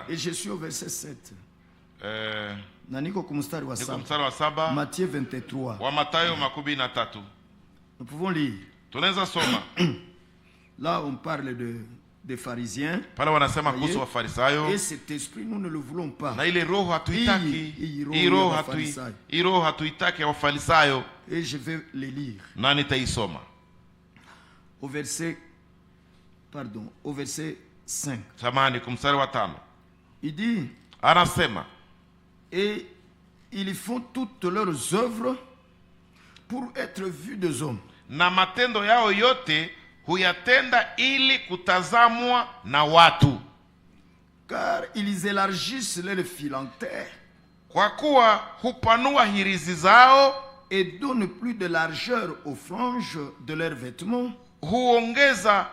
Et je suis au verset 7. Naniko kumstari wa saba. Matthieu 23. Nous pouvons lire. Là on parle des pharisiens. Et cet esprit nous ne le voulons pas. Et je vais les lire. Au verset 5. Il dit, et ils font toutes leurs œuvres pour être vus des hommes. Na matendo yao yote huyatenda ili kutazamwa na watu. Car ils élargissent leurs phylactères. Kwa kuwa hupanua hirizi zao. Et donnent plus de largeur aux franges de leurs vêtements. Huongeza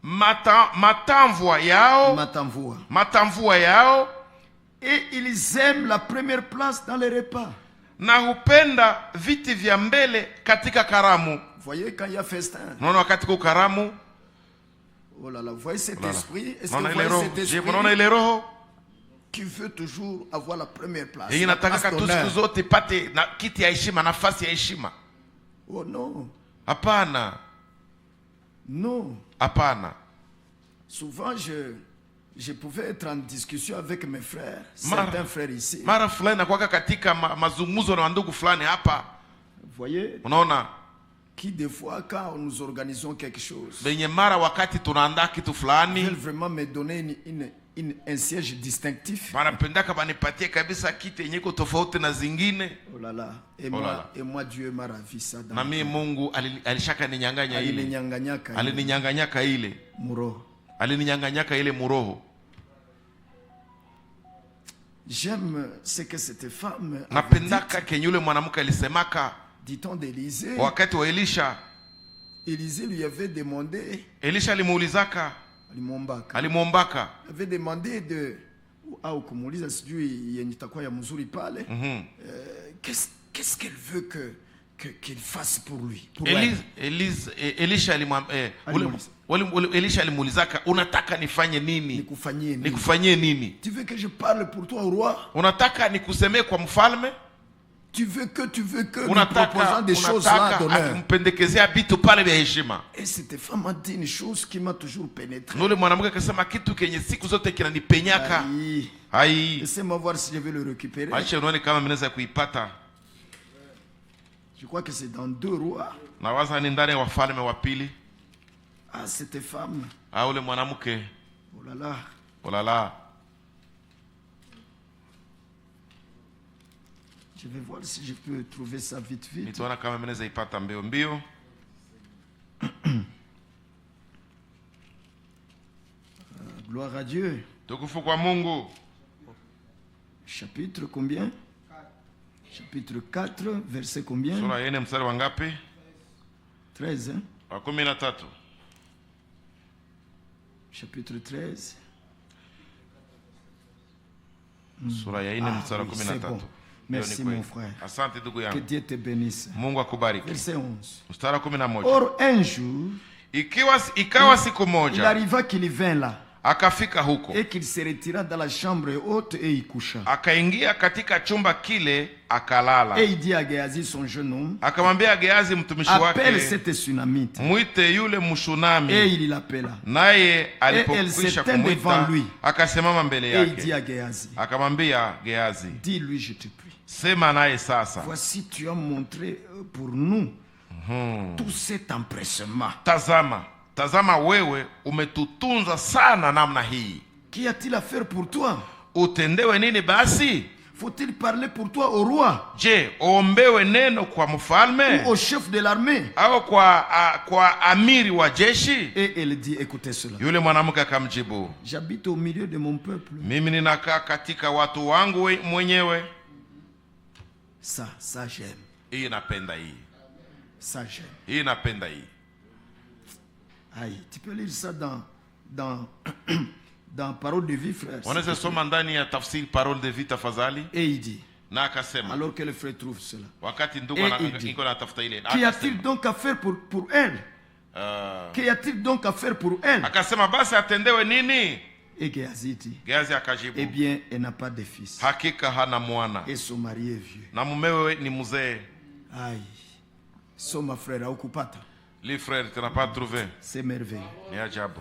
matamvua yao. Et ils aiment la première place dans les repas. Na hupenda viti vya mbele katika karamu. Voyez quand il y a festin. Non, wakati kwa karamu. Oh là là, voyez cet esprit. Est-ce que vous voyez cet esprit qui veut toujours avoir la première place? Il nataka siku zote pate na kiti ya heshima, nafasi ya heshima. Oh non. Hapana. Non. Hapana. Souvent je pouvais être en discussion avec mes frères, certains frères ici. Mara fulani na kwaka katika mazungumzo na ndugu fulani hapa. Voyez? Unaona? Qui des fois quand nous organisons quelque chose. Benye mara wakati tunaandaa kitu fulani. Ils veulent vraiment me donner un siège distinctif. Wanapendaka banipatie kabisa kiti yenye iko tofauti na zingine. Oh là là. Et moi Dieu m'a ravi ça. Na mimi Mungu alishaka ninyang'anya ile. Alininyang'anyaka ile. Muroho. Alininyang'anyaka ile muroho. J'aime ce que cette femme napendaka kenye yule mwanamke alisemaka. Dit-on d'Élisée. Wakati wa Elisha. Élisée lui avait demandé. Elisha alimuulizaka. Alimuombaka. Il avait demandé de kumuuliza sijui yenye itakuwa ya mzuri pale. Qu'est-ce qu'elle veut qu'il fasse pour lui? Elisha alimuulizaka, unataka nifanye nini? Nikufanyie nini? Tu veux que je parle pour toi au roi? Unataka nikusemee kwa mfalme? Tu veux que nous proposons des choses là d'honneur. Et cette femme a dit une chose qui m'a toujours pénétré. Laissez-moi voir si je vais le récupérer. Je crois que c'est dans 2 Rois. Ah, cette femme. Oh là là. Oh là là. Je vais voir si je peux trouver ça vite. Gloire à Dieu. Chapitre combien? Chapitre 4, verset combien? 13, hein? Chapitre 13. C'est bon. Merci mon frère. Que Dieu te bénisse. Verset 11. Or un jour, il arriva qu'il vint là. Akafika huko. Et qu'il se retira dans la chambre haute et il coucha. Akaingia katika chumba kile akalala. Et il dit à Géhazi son jeune homme. Akamwambia Gehazi mtumishi wake. Appelle cette Sunamite. Muite yule mshunami. Et il l'appela. Naye alipokwisha kumwita akasimama mbele yake. Et il dit à Géhazi. Akamwambia Gehazi. Dis-lui je te prie. Sema naye sasa. Voici tu as montré pour nous tout cet empressement. Tazama wewe umetutunza sana namna hii. Qu'y a-t-il à faire pour toi? Utendewe nini basi? Faut-il parler pour toi au roi? Je, ombewe neno kwa mfalme? Ou au chef de l'armée? Au kwa amiri wa jeshi? Et elle dit, écoutez cela. Yule mwanamke akamjibu. J'habite au milieu de mon peuple. Mimi ninakaa katika watu wangu mwenyewe. Ça j'aime. Hii napenda hii. Ça j'aime. Hii napenda hii. Aïe, tu peux lire ça dans Parole de vie, frère. On est soma ndani ya tafsiri Parole de vie tafadhali. Et il dit. Na akasema. Alors que le frère trouve cela. Wakati ndugu anatafuta ile. Qu'y a-t-il donc à faire pour elle? Qu'y a-t-il donc à faire pour elle? Akasema basi atendewe nini? Et Géasi dit, Gehazi eh akajibu, bien, elle n'a pas de fils. hakika hana mwana Et son mari est vieux. na mumewe ni mzee. Aïe. Soma frère, aukupata. Li frère, tu n'as pas trouvé? C'est merveilleux. Ni ajabu.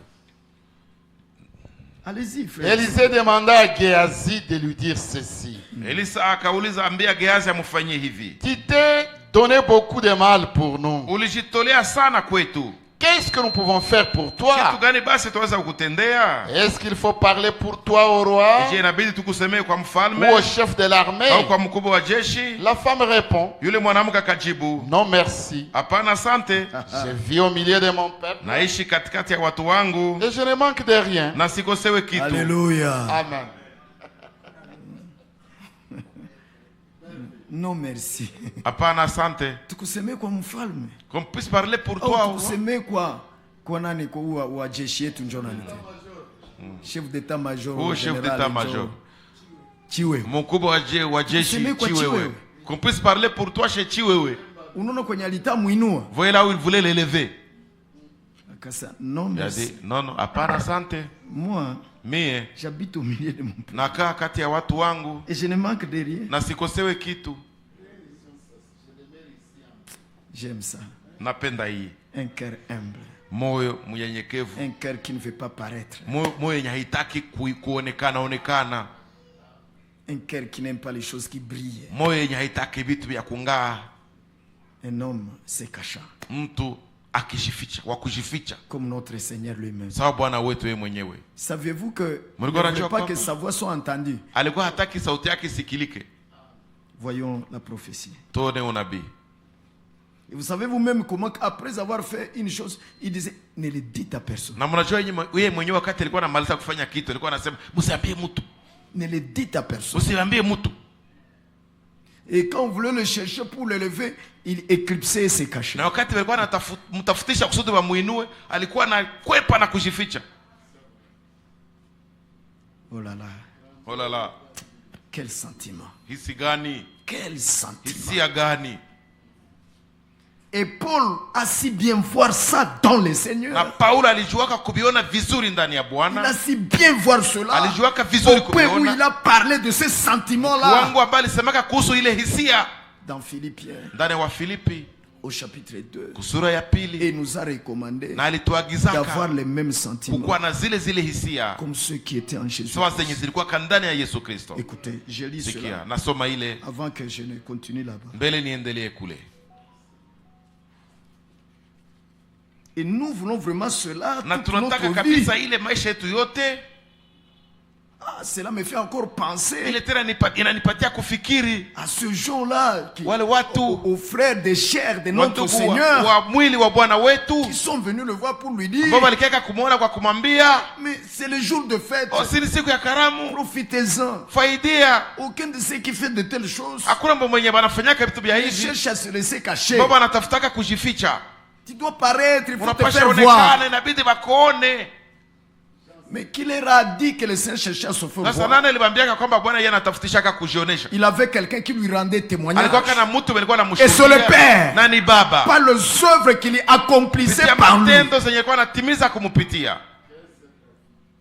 Allez-y, frère. Élisée demanda à Géasi de lui dire ceci. Elisa akauliza, ambia Gehazi amfanyie hivi, Tu t'es donné beaucoup de mal pour nous. ulijitolea sana kwetu, Qu'est-ce que nous pouvons faire pour kitu toi? gani basi tuweza kukutendea? Est-ce qu'il faut parler pour toi au roi Je, inabidi tukusemee kwa ou mfalme au chef de l'armée? au kwa mkubwa wa jeshi? La femme répond, Yule mwanamke akajibu, non merci. hapana, asante, Je vis au milieu de mon peuple naishi katikati ya watu wangu et je ne manque de rien. na sikosewe kitu. Alléluia. Amen. Non, merci. Hapana, asante, Tukuseme kwa mfalme. qu'on puisse parler pour toi. Au au roi. tukuseme kwa nani kwa wa jeshi yetu njoo nani tena? Chef d'état major. Huyu chef général d'état njoo. major, Chiwe. mkubwa wa jeshi Tuseme kwa Chiwewe, Chiwewe. qu'on puisse parler pour toi chez Chiwewe. Unaona kwenye alitamuinua. Voyez là où il voulait l'élever. Akasa, non Il a merci. dit, non, non, hapana, asante, Moi, mie j'habite au milieu de mon peuple. nakaa kati ya watu wangu Et je ne manque de rien. na sikosewe kitu. J'aime ça. Napenda hii Un cœur humble. moyo mnyenyekevu, Un cœur qui ne veut pas paraître. moyo yenye haitaki kuonekana, Un cœur qui n'aime pas les choses qui brillent. moyo yenye haitaki vitu vya kung'aa. Un homme se cachant. Mtu akishificha, wa kujificha, Comme notre Seigneur lui-même. sawa Bwana wetu yeye mwenyewe. Savez-vous que il ne Mulikuwa voulait najua pas kwamba que sa voix soit entendue? alikuwa hataki sauti yake isikilike. Voyons la prophétie. Tuone unabii. Et vous savez vous-même comment, après avoir fait une chose, il disait, ne le dites à personne. Na mnajua yeye mwenyewe wakati alikuwa anamaliza kufanya kitu alikuwa anasema msiambie mtu, Ne le dites à personne. msiambie mtu. Et quand on voulait le chercher pour le lever, il éclipsait et se cachait. Na wakati walikuwa mtafutisha kusudi wamuinue, alikuwa anakwepa na kujificha. Oh là là, Oh la la, quel sentiment. hisi gani? Quel sentiment. Hisia gani? Et Paul a si bien voir ça dans le Na Seigneur. Paulo alijuaka kuviona vizuri ndani ya Il a Bwana, si bien voir cela. alijuaka vizuri Au point où kuviona il a parlé de ces sentiments-là. wangu ambaye alisemaka kuhusu ile hisia Dans Philippiens, ndani ya Wafilipi au chapitre 2. kusura ya pili, Et il nous a recommandé na alituagizaka d'avoir les mêmes sentiments kukuwa na zile hisia comme ceux qui étaient en Jésus. sawa zenye zilikuwa ndani ya Yesu Kristo. Écoutez, je lis Sikia, cela nasoma ile avant que je ne continue là-bas. mbele niendelee kule. Et nous voulons vraiment cela Na toute tunataka notre vie. kabisa ile maisha yetu yote. Ah, cela me fait encore penser Ile tena inanipatia kufikiri à ce jour-là wale watu aux frères de chair de notre wandugu Seigneur wa mwili wa Bwana wetu qui sont venus le voir pour lui dire, ambao walikeka kumwona kwa kumwambia, mais c'est le jour de fête, si ni siku ya karamu, profitez-en. faidia. Aucun de ceux qui fait de telles choses Hakuna mtu mwenye banafanyaka vitu vya ne hivi, cherche à se laisser cacher. baba anatafutaka kujificha. Tu dois paraître, il faut te Unapasha faire onekana, voir. inabidi bakuone. Mais qui leur a dit que le Seigneur cherchait à se faire Sasa voir? nani alimwambiaka kwamba Bwana yeye anatafutishaka kujionesha? Il avait quelqu'un qui lui rendait témoignage Alikuwa kana mtu alikuwa Et c'est le Père. anamshuhudia, nani baba, par les œuvres qu'il accomplissait kupitia par lui. matendo zenye alikuwa anatimiza kumupitia.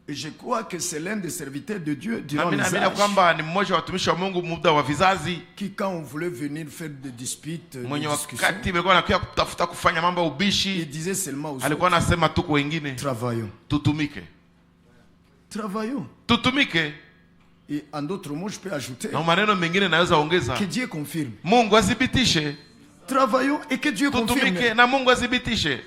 Et je crois que c'est l'un des serviteurs de Dieu Na durant mimi les naamini âges kwamba ni mmoja wa watumishi wa Mungu muda wa vizazi, qui, quand on voulait venir faire des disputes, des mwenye discussions, wakati alikuwa anakuja kutafuta kufanya mambo ya il ubishi, disait seulement aux alikuwa autres, anasema tu kwa wengine, travaillons. tutumike, Travaillons. tutumike. Et en d'autres mots, je peux ajouter Na maneno mengine naweza ongeza, que Dieu confirme. Mungu athibitishe. Travaillons et que Dieu confirme. Tutumike na Mungu athibitishe.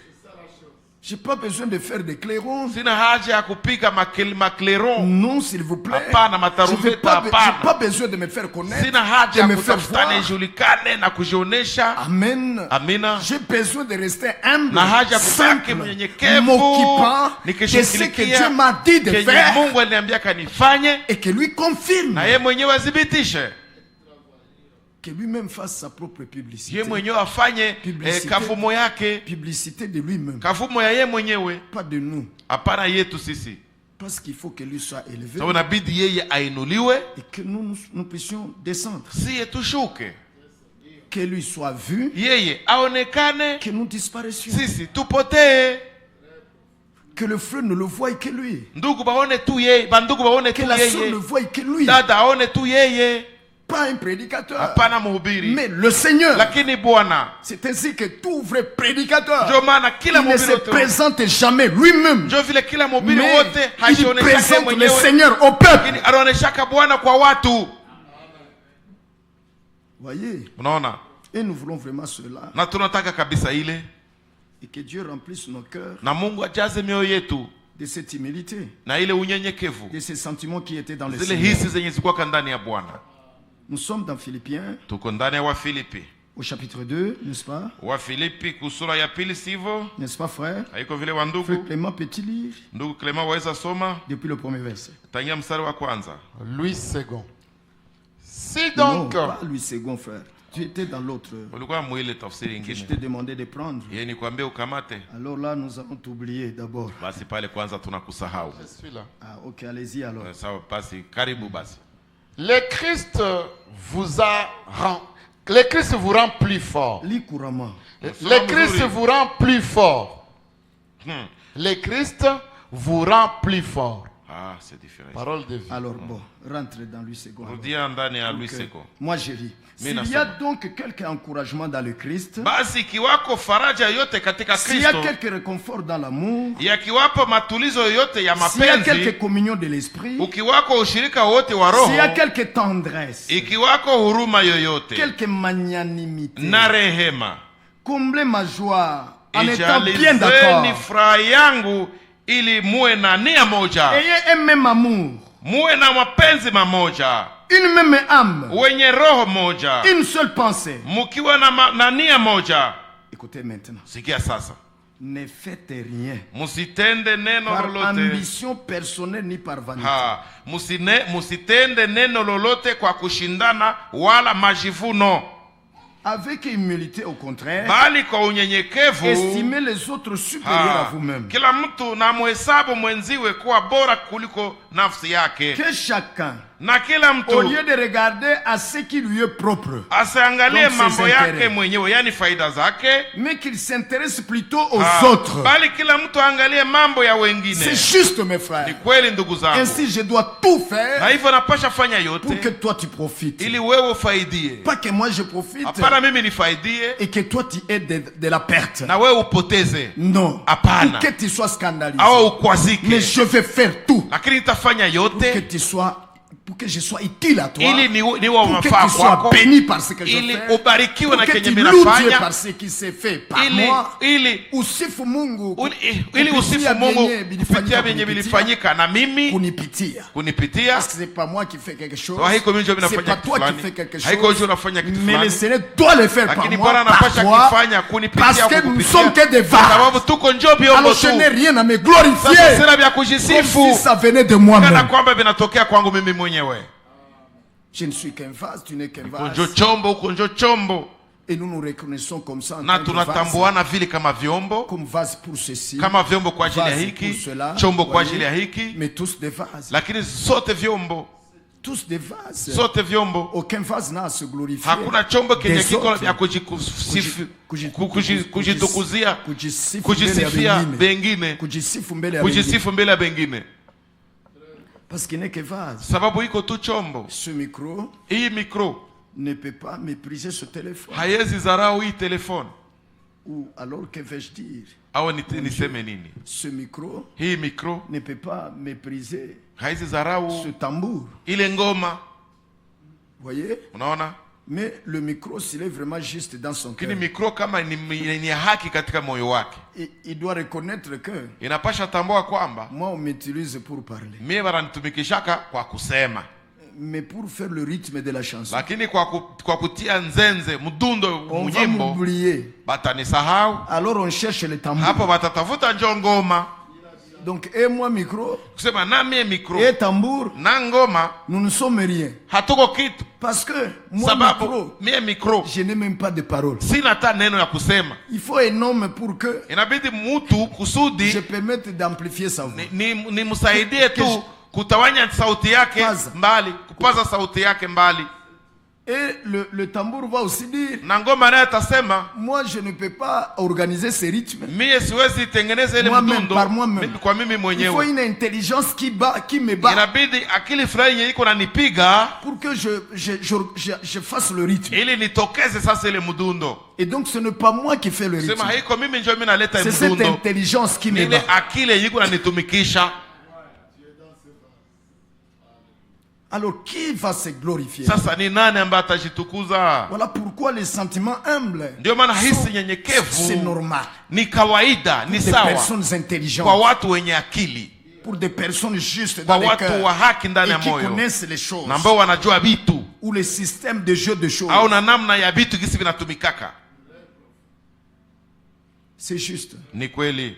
Je n'ai pas besoin de faire des clairons. Sina haja ya kupika makleron. Non, s'il vous plaît. Hapana, Je n'ai matarumbeta pas, hapana. pas besoin de me faire connaître, Sina haja de ya me faire kutafuta voir. nijulikane na kujionesha. Amen. Amina. J'ai besoin de rester humble, Na haja kubaki simple, mnyenyekevu, m'occupant de ce que nikishughulikia Dieu m'a dit de kenye faire Mungu aliniambia kanifanye, et que lui confirme, na yeye mwenyewe athibitishe, que lui-même fasse sa propre publicité. yeye mwenyewe afanye Publicité. kavumo yake, Publicité de lui-même, kavumo ya yeye mwenyewe, pas de nous. hapana yetu sisi. Parce qu'il faut que lui soit élevé Sababu inabidi yeye ainuliwe, et que nous puissions descendre. siye tushuke, Que lui soit vu, yeye aonekane, que nous disparaissions. sisi tupotee. Que le frère ne le voie que lui. ndugu baone tu yeye, bandugu baone Que tu la sœur ne yeye, voie que lui. dada aone tu yeye, Pas un prédicateur. hapana mhubiri, Mais le Seigneur. lakini Bwana. C'est ainsi que tout vrai prédicateur, Ndio maana kila il ne se mhubiri wote, présente jamais lui-même. ndio vile kila mhubiri Mais wote il hajioneshake présente le mwenyewe, Seigneur au peuple. lakini anaoneshaka Bwana kwa watu. Voyez. Unaona, Et nous voulons vraiment cela. na tunataka kabisa ile, Et que Dieu remplisse nos cœurs na Mungu ajaze mioyo yetu de cette humilité, na ile unyenyekevu, de ces sentiments qui étaient dans le zile Seigneur. hisi zenye zikuwaka ndani ya Bwana. Nous sommes dans Philippiens, Tuko ndani ya Wafilipi, au chapitre 2, n'est-ce pas? Wafilipi kusura ya pili, sivyo? N'est-ce pas, frère? Haiko vile wa Frère ndugu? Clément, peut-il lire Ndugu Clement waweza soma depuis le premier verset? tangia mstari wa kwanza. Louis II. Si Non, donc, pas lui second, frère. Tu étais dans l'autre Ulikuwa mwile tafsiri que je ingine, t'ai demandé de prendre. yeye ni kuambia ukamate. Alors là, nous allons t'oublier d'abord. Basi pale kwanza tunakusahau. je suis là. Ah, ok, allez-y alors. Sawa, basi karibu basi. Le Christ vous a le Christ vous rend plus fort. Lis couramment. Le Christ vous rend plus fort. Le Christ vous rend plus fort. Ah, c'est différent. Parole de vie. Alors bon, rentre dans lui second. alors. Rudia ndani ya Louis Donc, Seko. moi je lis. S'il Mina y a sema. donc quelque encouragement dans le Christ, Basi kiwako faraja yote katika s'il y a Kristo, quelque réconfort dans l'amour, yakiwapo matulizo yote ya s'il y a quelque mapenzi, communion de l'esprit, ukiwako ushirika wote wa s'il y a roho, quelque tendresse, ikiwako huruma yoyote quelque magnanimité, na rehema, comblez ma joie en étant bien ijalizeni d'accord. furaha yangu ili muwe na nia moja, Ayez un même amour, muwe na mapenzi mamoja, une même âme, wenye roho moja, une seule pensée. mukiwa na nia moja. Écoutez maintenant. Sikia sasa, Ne faites rien musitende neno par lolote ambition personnelle ni par vanité. musitende neno lolote kwa kushindana wala majivuno, Avec humilité, au contraire, bali kwa unyenyekevu estimez les autres supérieurs à vous-même. kila mtu na muhesabu mwenziwe kuwa bora kuliko nafsi yake, Que chacun, na kila au mtu lieu de regarder à ce qui lui est propre, asiangalie Donc, ses mambo yake intérêts. mwenyewe, yani faida zake, mais qu'il s'intéresse plutôt aux autres. bali kila mtu aangalie mambo ya wengine. C'est juste, mes Ni frères. kweli ndugu zangu, Ainsi, je dois tout na faire hivyo napasha fanya pour que yote toi tu profites. ili wewe ufaidie, Pas que moi je profite hapana mimi nifaidie et que toi tu aies de la perte. na wewe upoteze, Non. Hapana. Pour que tu sois scandalisé. au ukwazike, Mais je vais faire tout lakini nitafanya pour yote que je sois utile à toi. ili niwe Pour que mafaa tu sois kwako, béni par ce que je ili fais. ubarikiwe Pour na que kenye tu loues Dieu minafanya, par ce qui s'est fait par ili moi. ili Usifu Mungu ili usifu Mungu kupitia vyenye kunipitia. vilifanyika na mimi Kunipitia. kunipitia. Parce que c'est pas moi qui fais quelque chose. So, haiko mimi ndio C'est ninafanya pas kitu toi qui fulani, fais quelque chose. haiko wewe unafanya kitu Mais le fulani, Seigneur doit le faire par lakini moi, Bwana par anapasha toi. kifanya kunipitia Parce au que nous kukupitia, sommes que des kwa vases. sababu tuko njoo vyombo Alors je tu. n'ai rien à me Sasa glorifier. sina vya Comme kujisifu si ça venait de kana moi-même. kwamba vinatokea kwangu mimi mwenyewe. Je ne suis qu'un vase, tu n'es qu'un Uko vase. njoo chombo, uko njoo chombo, Et nous nous reconnaissons comme ça en na tant que vase. tunatambuana vile kama vyombo, Comme vase pour ceci, kama vyombo kwa ajili ya vase hiki, pour cela, chombo kwa voyez, ajili ya hiki, mais tous des vases. lakini sote vyombo, Tous des vases. sote vyombo. Aucun vase n'a à se glorifier. Hakuna chombo kenye Des kiko autres. ya kujitukuzia, Kujisifu kujisifia mbele ya bengine, Kujisifu mbele ya wengine. kujisifu mbele ya bengine, Parce qu'il n'est que vase. sababu iko tu chombo. Ce micro Hii mikro ne peut pas mépriser ce téléphone. haiwezi zarau hii telefone, Ou alors que vais-je dire? au niseme nini? Ce micro Hii mikro ne peut pas mépriser haiwezi ce zarau tambour. ile ngoma, Voyez? unaona. Mais le micro, s'il est vraiment juste dans son cœur, Lakini mikro kama ni haki katika moyo wake, il doit reconnaître que inapasha tambua kwamba moi, on m'utilise pour parler. mie wananitumikishaka kwa kusema, Mais pour faire le rythme de la chanson, lakini kwa kutia nzenze mdundo on va munyimbo m'oublier. batanisahau. Alors on cherche le tambour. Hapo batatafuta njo ngoma, Donc, et moi, micro, kusema na mie mikro et tambour, na ngoma nous ne sommes rien. hatuko kitu, Parce que moi, sababu micro, mie mikro je n'ai même pas de parole. sina hata neno ya kusema. Il faut un homme pour que Inabidi mtu kusudi je permette d'amplifier sa voix. ni msaidie tu kutawanya sauti yake Paza. mbali, kupaza sauti yake mbali. Et le tambour va aussi dire, na ngoma naye atasema, moi je ne peux pas organiser ces rythmes. mie siwezi tengeneza ile Moi-même, mdundo par moi-même. mimi kwa mimi Il faut mwenyewe. une intelligence qui me bat Inabidi akili fulani yenye iko nanipiga pour que je fasse le rythme. ili nitokeze sasa ile mdundo. Et donc ce n'est pas moi qui fais le rythme. Sema haiko mimi ndio mimi naleta C'est cette mdundo. intelligence qui me Ile bat. akili yenye iko nanitumikisha. Alors qui va se glorifier? Sasa ni nani ambaye atajitukuza? Voilà pourquoi les sentiments humbles, Ndio maana hisi c'est nyenyekevu normal. ni kawaida, ni Des sawa personnes kwa intelligentes, watu wenye akili, pour des personnes justes kwa dans les watu cœurs wa haki ndani et ya qui moyo, connaissent les choses na ambao wanajua vitu ou les systèmes de jeu de choses. au na namna ya vitu gisi vinatumikaka. C'est juste. Ni kweli.